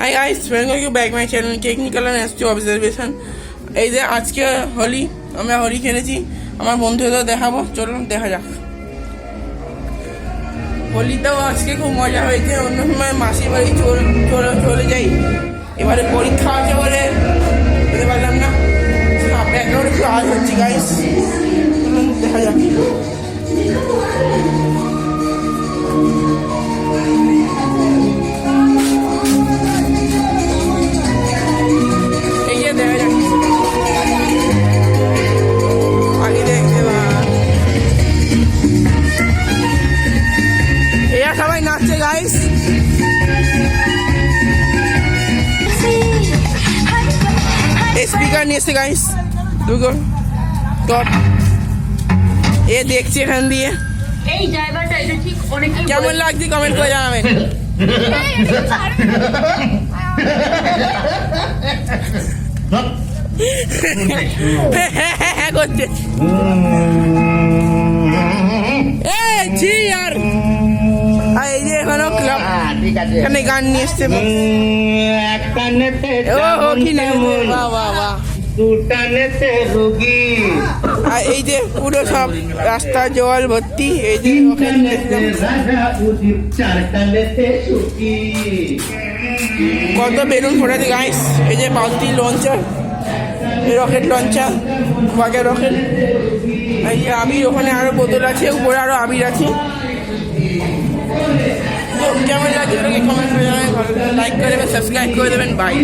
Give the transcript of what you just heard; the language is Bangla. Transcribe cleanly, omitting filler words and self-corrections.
Hi guys, welcome to back my channel technical and astro observation. এই যে আজকে হোলি, আমরা হোলি খেলেছি, আমার বন্ধুদের দেখাবো, চলুন দেখা যাক। হোলিতেও আজকে খুব মজা হয়েছে। অন্য সময় মাসির বাড়ি চলে যাই, এবারে পরীক্ষা আছে বলে যেতে পারলাম না। ব্যাকগ্রাউন্ডে একটু আওয়াজ হচ্ছে গাইস, চলুন দেখা যাক। সবাই নাচছে গাইস। স্পিকার নিয়ে এসছে গাইস, দুটো টপ এ দেখছি এখান দিয়ে। এই ড্রাইভারটা এটা ঠিক অনেক কেমন লাগছে কমেন্ট করে জানাবেন। হ্যাঁ করছে আর এই যে এখানে ক্লাব, এখানে গান নিয়ে এসছে। এই যে পুরো সব রাস্তা জল ভর্তি। এই যে কত বেলুন ফোটাতে গাইস। এই যে বালতি লঞ্চার, রকেট লঞ্চার, বাগে রকেট। এই যে আবির, ওখানে আরো বোতল আছে, উপরে আরো আবির আছে। কেমন লাগছে কমেন্ট করে জানাবেন, লাইক করে দেবেন, সাবস্ক্রাইব করে দেবেন। বাই।